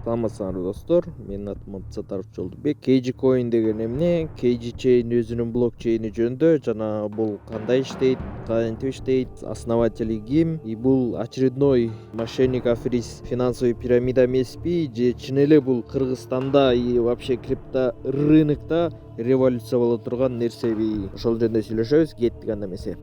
Саламатсыңарбы достор, менин атым Абдысаттаров Жолдубек. Cagecoin деген эмне? Cagechain өзүнүн блокчейни жөнүндө жана бул кандай иштейт, кантип иштейт, основатели ким, и бул очередной мошенник аферист финансовый пирамида эмеспи же чын эле бул Кыргызстанда и вообще крипто рынокто революция боло турган нерсеби? Ошол жөнүндө сүйлөшөбүз. Кеттик анда эмесе.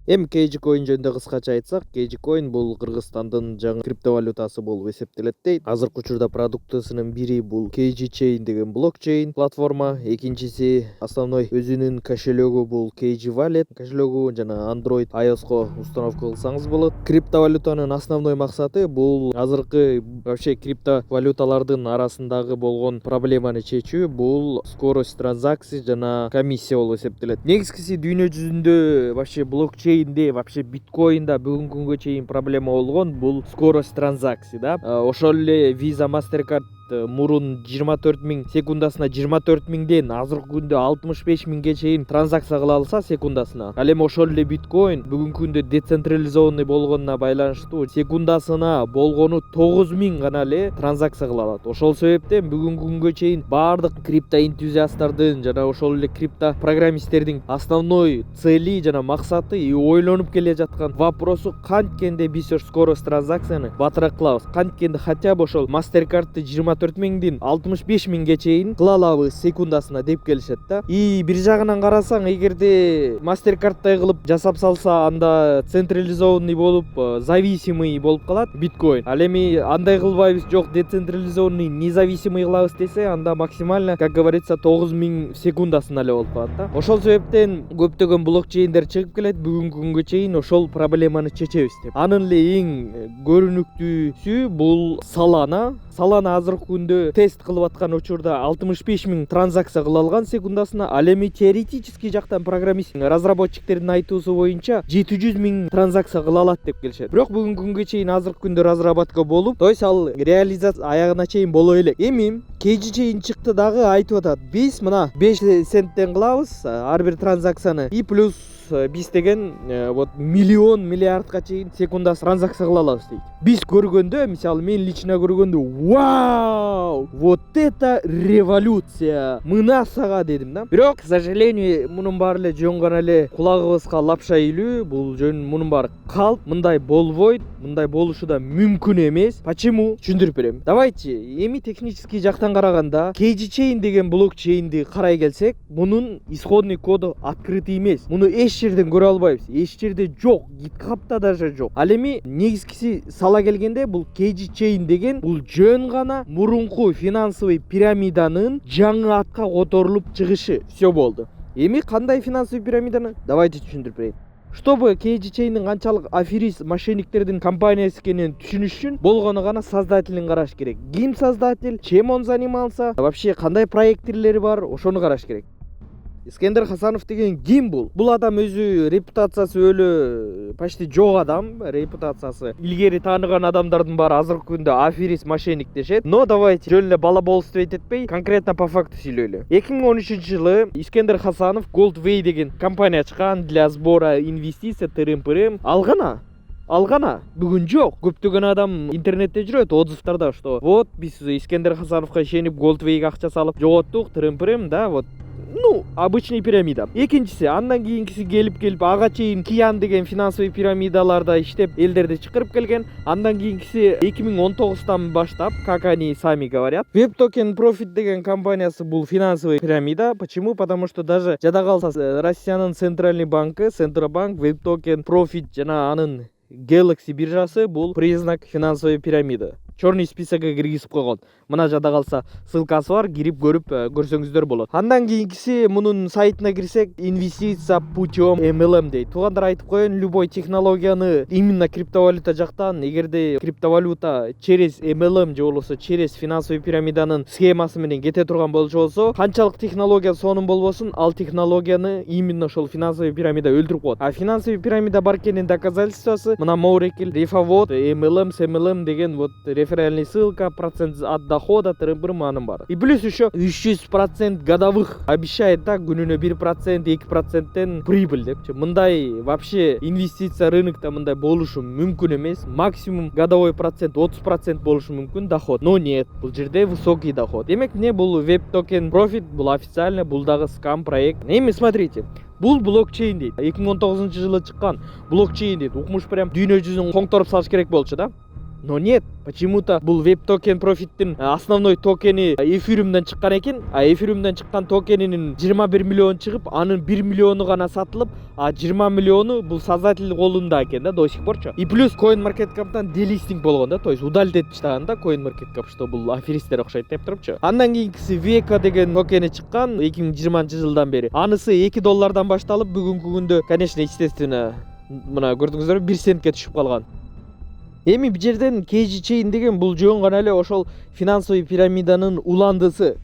Эми Cagecoin жөнүндө кыскача айтсак, Cagecoin бул Кыргызстандын жаңы криптовалютасы болуп эсептелет дейт. Азыркы учурда продуктысынын бири бул Cagechain деген блокчейн платформа, экинчиси основной өзүнүн кошелегу бул Cage Wallet кошелегу жана Android iOS'ко установка кылсаңыз болот. Криптовалютанын основной максаты бул азыркы вообще криптовалюталардын арасындагы болгон проблеманы чечүү, бул скорость транзакций жана комиссия болуп эсептелет. Негизгиси дүйнө жүзүндө вообще блокчейн вообще биткоинда бүгүнкү күнгө чейин проблема болгон бул скорость транзакций да. Ошол эле Visa Mastercard мурун 24.000 секундасына 24.000ден азыркы күндө 65.000ге чейин транзакция кыла алса секундасына. Ал эми ошол эле биткоин бүгүнкү күндө децентрализованный болгонуна байланыштуу секундасына болгону 9.000 гана эле транзакция кыла алат. Ошол себептен бүгүнкү күнгө чейин баардык крипто энтузиасттардын жана ошол эле крипто программисттердин основной цели жана максаты и ойлонуп келе жаткан вопросу канткенде биз скорость транзакцияны батыраак кылабыз, канткенде хотя бы ошол Mastercard'ты 24.000ден 65.000ге чейин кыла алабыз секундасына деп келишет да. И бир жагынан карасаң, эгерде Mastercard'тай кылып жасап салса, анда централизованный болуп, зависимый болуп калат биткоин. Ал эми андай кылбайбыз, жок, децентрализованный, независимый кылабыз десе, анда максимально, как говорится, 9.000 секундасына эле болуп калат да. Ошол себептен көптөгөн блокчейндер чыгып келет, бүгүнкү күнгө чейин ошол проблеманы чечебиз деп. Анын эле эң көрүнүктүүсү бул Solana азыркы күндө тест кылып аткан учурда 65.000 транзакция кыла алган секундасына. Ал эми теоретически жактан программист разработчиктердин айтуусу боюнча 700.000 транзакция кыла алат деп келишет. Бирок бүгүнкү күнгө чейин азыркы күндө разработка болуп, то есть ал реализация аягына чейин боло элек. Эми Cagechain чыкты дагы айтып атат, биз мына 5 центтен кылабыз ар бир транзакцияны, и плюс биз деген вот миллиардка чейин секунда транзакция кыла алабыз дейт. Биз көргөндө, мисалы мен лично көргөндө, вау, вот это революция, мына сага дедим да. Бирок, к сожалению, мунун баары эле жөн гана эле кулагыбызга лапша илүү, бул жөн, мунун баары калп, мындай болбойт, мындай болушу да мүмкүн эмес. Почему? Түшүндүрүп берем. Давайте, эми технический жактан караганда, Cagechain деген блокчейнди карай келсек, мунун исходный коду открытый эмес. Муну эч жерден көрө албайбыз, эч жерде жок, GitHub'та даже жок. Ал эми негизгиси сала келгенде, бул Cagechain деген бул жөн гана мурунку финансовый пирамиданын жаңы атка которулуп чыгышы. Все болду. Эми кандай финансовый пирамиданы? Давайте түшүндүрүп берейин. Чтобы Cagechain'ин канчалык аферист мошенниктердин компаниясы экенин түшүнүш үчүн болгону гана создателин караш керек. Ким создатель, чем он занимался, вообще кандай проекттери бар, ошону караш керек. Искендер Хасанов деген ким бул? Бул адам өзү репутациясы өлө почти жок адам, репутациясы. Илгери тааныган адамдардын баары азыркы күндө аферист, мошенник дешет. Но давайте жөн эле балаболство этпей, конкретно по факту сүйлөйлү. 2013-жылы Искендер Хасанов Goldway деген компания ачкан для сбора инвестиций, тырым-пырым. Алгана бүгүн жок. Көптөгөн адам интернетте жүрөт, отзывдарда, что вот биз Искендер Хасановго ишенип Goldway'ге акча салып жоготтук, тырым-пырым, да, вот. Ну, обычный пирамида. Экинчиси, андан кийинкиси келип ага чейин Киян деген финансовый пирамидаларда иштеп, элдерди чакырып келген. Андан кийинкиси 2019-тан баштап, как они сами говорят, WebToken Profit деген компаниясы бул финансовый пирамида. Почему? Потому что даже жада калса Россиянын центральный банкы, Центробанк, WebToken Profit жана анын Galaxy биржасы бул признак финансовой пирамиды. Черный списокко киргизип койгон. Мына жада калса ссылкасы бар, кирип көрүп көрсөңүздөр болот. Андан кийинкиси мунун сайтына кирсек, инвестиция путем MLM дейт. Туугандар айтып коеюн, любой технологияны именно криптовалюта жактан, эгерде криптовалюта через MLM же болбосо через финансовый пирамиданын схемасы менен кете турган болчу болсо, канчалык технология сонун болбосун, ал технологияны именно ошол финансовый пирамида өлтүрүп коет. А финансовый пирамида бар экенин доказательствосы мына Morekil, Рефавод, MLM, SMLM деген вот реферальный ссылка, процент от дохода, тырым-пырым анын бары. И плюс еще 300% годовых обещает, да, күнүнө 1%, 2%тен прибыль депчи. Мындай вообще инвестиция рынокта мындай болушу мүмкүн эмес. Максимум годовой процент 30% болушу мүмкүн доход. Но нет, бул жерде высокий доход. Демек не бул веб токен профит, бул официально, бул дагы скам проект. Эми смотрите, бул блокчейн дейт. 2019 жылы чыккан блокчейн дейт. Укмуш прям дүйнө жүзүн коңторуп салыш керек болчу да. Но нет, почему-то бул веб токен профиттин основной токени эфириумдан чыккан экен. А эфириумдан чыккан токенинин 21 миллион чыгып, анын 1 миллиону гана сатылып, а 20 миллиону бул создатель колунда экен да, до сих порчу. И плюс CoinMarketCap'тан делистинг болгон да, то есть удалить этип таштаган да CoinMarketCap, что бул аферисттер окшойт деп турупчу. Андан кийинкиси Veka деген токени чыккан 2020 жылдан бери. Анысы $2 башталып, бүгүнкү күндө, конечно, естественно, мына көрдүңүздөрбү, 1 центке түшүп калган. Эми бул жерден KG Chain деген бул жөн гана эле ошол финансовый пирамиданын уландысы.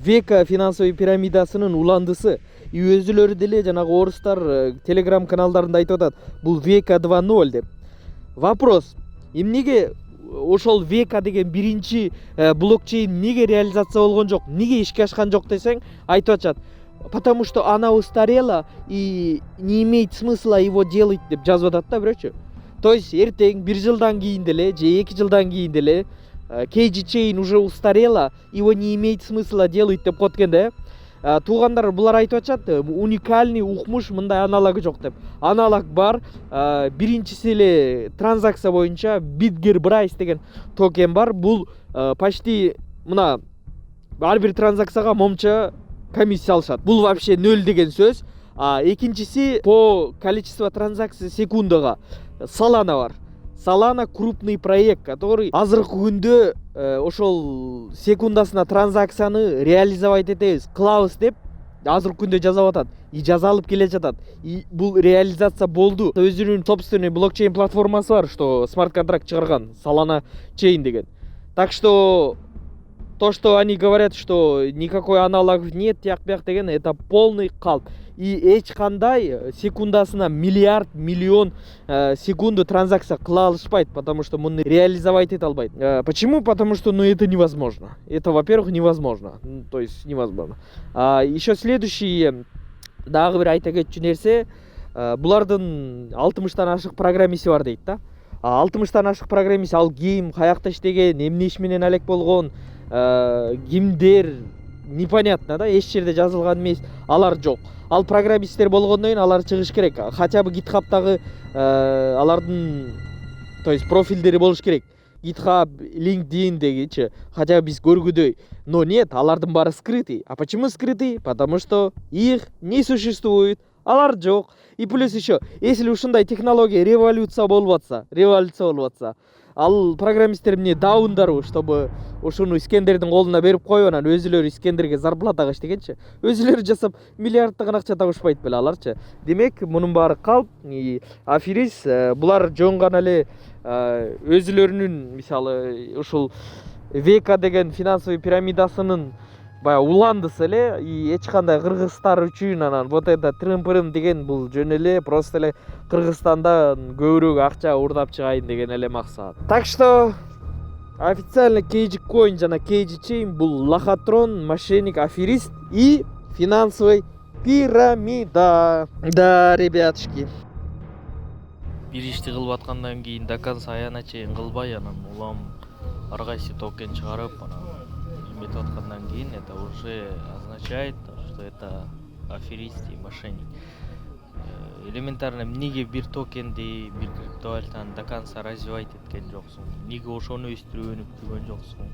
Veka финансовый пирамидасынын уландысы. И өзүлөрү деле жанагы орустар Telegram каналдарында айтып атат, бул Veka 2.0 деп. Вопрос: эмнеге ошол Veka деген биринчи блокчейн неге реализация болгон жок, неге ишке ашкан жок десең, айтып атышат. Потому что она устарела и не имеет смысла его делать деп жазып атат да бирөөчү. То есть эртең 1 жылдан кийин деле же 2 жылдан кийин деле KG Chain уже устарела, его не имеет смысла делать деп коет экен да. Туугандар булар айтып атышат, уникальный укмуш мындай аналогы жок деп. Аналог бар. Биринчиси эле транзакция боюнча BitGerBrice деген токен бар. Бул почти мына ар бир транзакцияга момча комиссия алышат. Бул вообще 0 деген сөз. Экинчиси по количество транзакций секундага Solana бар. Solana крупный проект, который азыркы күндө ошол секундасына транзакцияны реализовать этебиз. Клаус деп азыркы күндө жазып атат. И жазалып келе жатат. И бул реализация болду. Өзүнүн собственный блокчейн платформасы бар, что смарт-контракт чыгарган, Solana Chain деген. Так что то, что они говорят, что никакой аналогов нет, тяк-пяк деген, это полный калп. И эч кандай секундасына миллиард, миллион секунду транзакция кыла алышпайт, потому что муну реализовать эте албайт. Почему? Потому что, это невозможно. Это, во-первых, невозможно. То есть невозможно. Еще следующий, дагы бир айта кетчү нерсе, булардын 60тан ашык программиси бар дейт да. 60тан ашык программиси, ал ким, каякта иштеген, эмне иш менен алек болгон, кимдер, непонятно да, эч жерде жазылган эмес, алар жок. Ал программисттер болгондон кийин алар чыгыш керек. Хотя бы GitHub'тагы алардын, то есть профилдери болуш керек. GitHub, LinkedIn'дегичи, хотя бы биз көргүдөй. Но нет, алардын баары скрытый. А почему скрытый? Потому что их не существует. Алар жок. И плюс еще, если ушундай технология революция болуп атса, ал программисттер эмне даундарбы, чтобы ушуну искендердин колуна берип коюп, анан өзүлөрү искендерге зарплатага иштегенчи. Өзүлөрү жасап миллиарддаган акча табышпайт беле аларчы. Демек, мунун баары калп, аферист, булар жөн гана эле өзүлөрүнүн, мисалы, ушул Veka деген финансовый пирамидасынын баягы уландысы эле, и эч кандай кыргызстар үчүн анан вот это трым-пырым деген бул жөн эле просто эле Кыргызстандан көбүрөөк акча уурдап чыгайын деген эле максат. Так что официально KG Coin жана KG Chain бул лохотрон, мошенник, аферист и финансовый пирамида. Да, ребятушки. Бир ишти кылып аткандан кийин до конца аягына чейин кылбай, анан улам ар кайсы токен чыгарып, анан эметип аткандан кийин это уже означает, что это аферист и мошенник. Элементарно, эмнеге бир токенди, бир криптовалютаны до конца развивать эткен жоксуң? Эмнеге ошону өстүрүп жүргөн жоксуң?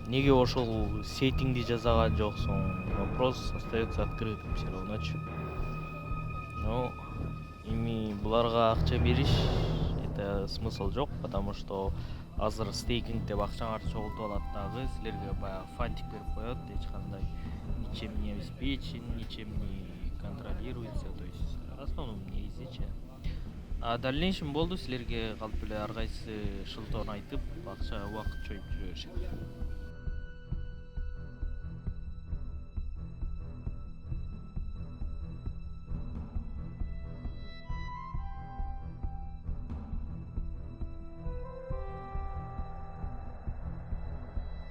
Эмнеге ошол сетиңди жасаган жоксуң? Вопрос остается открытым все равно. Но эми буларга акча бериш это смысл жок, потому что азыр стейкинг деп акчаңарды чогултуп алат дагы, силерге баягы фантик берип коет, эч кандай ничем не обеспечен, ничем не контролируется, то есть в основном не изиче. А дальнейшем болду, силерге калп эле ар кайсы шылтоон айтып акча убакыт чоюп жүрө беришет.